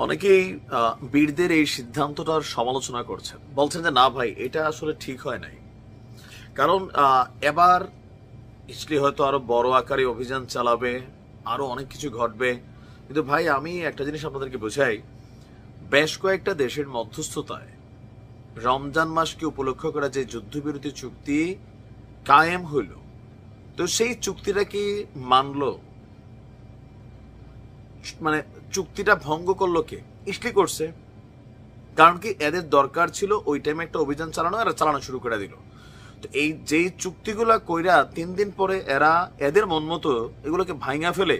অনেকেই বীরদের এই সিদ্ধান্তটার সমালোচনা করছেন, বলছেন যে না ভাই, এটা আসলে ঠিক হয় নাই। কারণ এবার ইসলি হয়তো আরো বড় আকারে অভিযান চালাবে, আরো অনেক কিছু ঘটবে। কিন্তু ভাই, আমি একটা জিনিস আপনাদেরকে বোঝাই, বেশ কয়েকটা দেশের মধ্যস্থতায় রমজান মাসকে উপলক্ষ করা যে যুদ্ধবিরতি চুক্তি কায়েম হইল, তো সেই চুক্তিটা কি মানলো? মানে চুক্তিটা ভঙ্গ করলো কে? ইসলি করছে। কারণ কি, এদের দরকার ছিল ওই টাইমে একটা অভিযান চালানো, এরা চালানো শুরু করে দিল। তো এই যেই চুক্তিগুলা কইরা 3 দিন পরে এরা এদের মন মতো এগুলোকে ভাঙা ফেলে,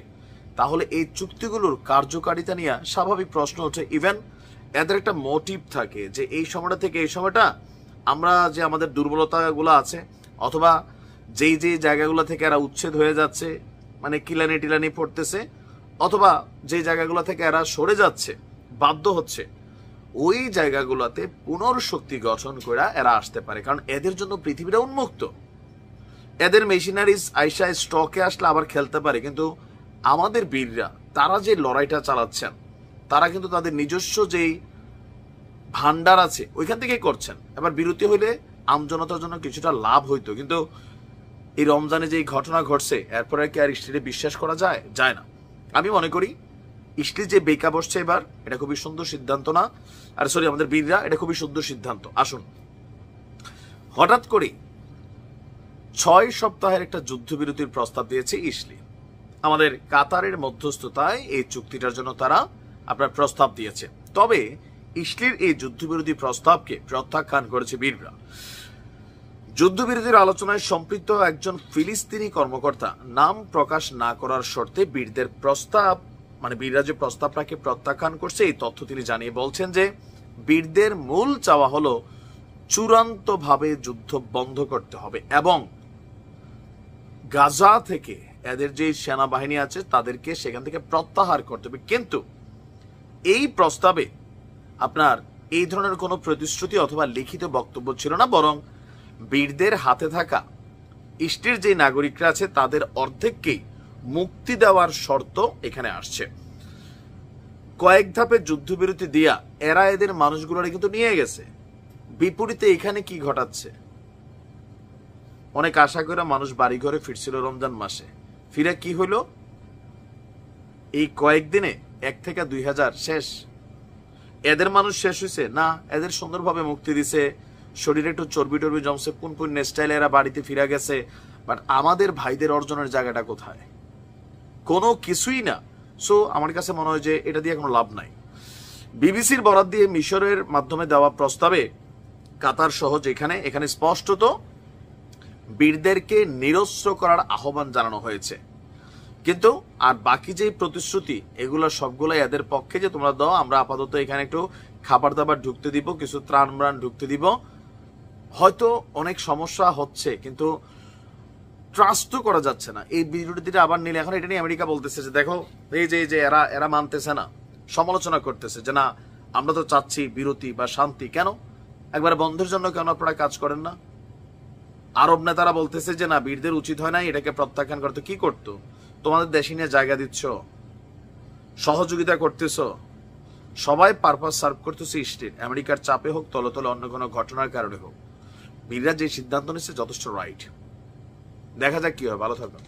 তাহলে এই চুক্তিগুলোর কার্যকারিতা নিয়ে স্বাভাবিক প্রশ্ন ওঠে। ইভেন এদের একটা মোটিভ থাকে যে এই সময়টা থেকে এই সময়টা আমরা যে আমাদের দুর্বলতাগুলো আছে, অথবা যেই যেই জায়গাগুলো থেকে এরা উচ্ছেদ হয়ে যাচ্ছে, মানে কিলানি টিলানি পড়তেছে, অথবা যে জায়গাগুলো থেকে এরা সরে যাচ্ছে, বাধ্য হচ্ছে, ওই জায়গাগুলোতে পুনর্শক্তি গঠন করে এরা আসতে পারে। কারণ এদের জন্য পৃথিবীটা উন্মুক্ত, এদের মেশিনারিজ আইসা স্টকে আসলে আবার খেলতে পারে। কিন্তু আমাদের বীররা, তারা যে লড়াইটা চালাচ্ছেন, তারা কিন্তু তাদের নিজস্ব যেই ভান্ডার আছে ওইখান থেকেই করছেন। এবার বিরতি হইলে আমজনতার জন্য কিছুটা লাভ হইতো, কিন্তু এই রমজানে যে ঘটনা ঘটছে, এরপরে কি আর ইসলিরে বিশ্বাস করা যায়? যায় না। আমি মনে করি ইসলি যে বেকা বসছে এবার, এটা খুবই সুন্দর সিদ্ধান্ত না। আর সরি, আমাদের বীররা, এটা খুবই সুন্দর সিদ্ধান্ত। আসুন, হঠাৎ করে 6 সপ্তাহের একটা যুদ্ধবিরতির প্রস্তাব দিয়েছে ইসলি। আমাদের কাতারের মধ্যস্থতায় এই চুক্তিটার জন্য তারা আপনার প্রস্তাব দিয়েছে। তবে ইসলির এই যুদ্ধবিরতি প্রস্তাবকে প্রত্যাখ্যান করেছে বীররা। যুদ্ধবিরতির আলোচনায় সম্পৃক্ত একজন ফিলিস্তিনি কর্মকর্তা নাম প্রকাশ না করার শর্তে বীরদের প্রস্তাব, মানে বীররা যে প্রস্তাবটাকে প্রত্যাখ্যান করছে, এই তথ্য তিনি জানিয়ে বলছেন যে বীরদের মূল চাওয়া হলো চূড়ান্তভাবে যুদ্ধ বন্ধ করতে হবে এবং গাজা থেকে এদের যে সেনাবাহিনী আছে তাদেরকে সেখান থেকে প্রত্যাহার করতে হবে। কিন্তু এই প্রস্তাবে আপনার এই ধরনের কোনো প্রতিশ্রুতি অথবা লিখিত বক্তব্য ছিল না, বরং বীরদের হাতে থাকা ইস্টের যে নাগরিকরা আছে তাদের অর্ধেককেই মুক্তি দেওয়ার শর্ত এখানে আসছে। কয়েক ধাপে যুদ্ধবিরতি দিয়া এরা এদের মানুষগুলোরে কিন্তু নিয়ে গেছে। বিপরীতে এখানে কি ঘটাচ্ছে? অনেক আশা করে মানুষ বাড়ি ঘরে ফিরছিল রমজান মাসে, ফিরে কি হইল? এই কয়েকদিনে 1 থেকে 2000 শেষ। এদের মানুষ শেষ হয়েছে না, এদের সুন্দরভাবে মুক্তি দিছে, শরীরে একটু চর্বি টর্বি জমছে, পুন স্টাইলে এরা বাড়িতে ফিরে গেছে। বাট আমাদের ভাইদের অর্জনের জায়গাটা কোথায়? কোনো কিছুই না। সো আমার কাছে মনে হয় যে এটা দিয়ে কোনো লাভ নাই। বিবিসির বরাত দিয়ে মিশরের মাধ্যমে দেওয়া প্রস্তাবে কাতার সহ এখানে স্পষ্টত বীরদেরকে নিরস্ত্র করার আহ্বান জানানো হয়েছে। কিন্তু আর বাকি যে প্রতিশ্রুতি, এগুলো সবগুলাই এদের পক্ষে, যে তোমরা দাও, আমরা আপাতত এখানে একটু খাবার দাবার ঢুকতে দিব, কিছু ত্রাণ ম্রাণ ঢুকতে দিব, হয়তো অনেক সমস্যা হচ্ছে, কিন্তু ট্রাস্টও করা যাচ্ছে না। এই বিরোধীরা আবার নিলে এখন এটা নিয়ে আমেরিকা বলতেছে যে দেখো, এই যে এরা মানতেছে না, সমালোচনা করতেছে যে না, আমরা তো চাচ্ছি বিরতি বা শান্তি, কেন একবার বন্ধের জন্য কেন আপনারা কাজ করেন না? আরব নেতারা বলতেছে যে না, বীরদের উচিত হয় না এটাকে প্রত্যাখ্যান করতে। কি করতো? তোমাদের দেশে নিয়ে জায়গা দিচ্ছ, সহযোগিতা করতেছ, সবাই পারপাস সার্ভ করতেছে ইস্টের। আমেরিকার চাপে হোক, তলে তলে অন্য কোনো ঘটনার কারণে হোক, বীররা যে সিদ্ধান্ত নিচ্ছে যথেষ্ট রাইট। দেখা যাক কি হয়। ভালো থাকবেন।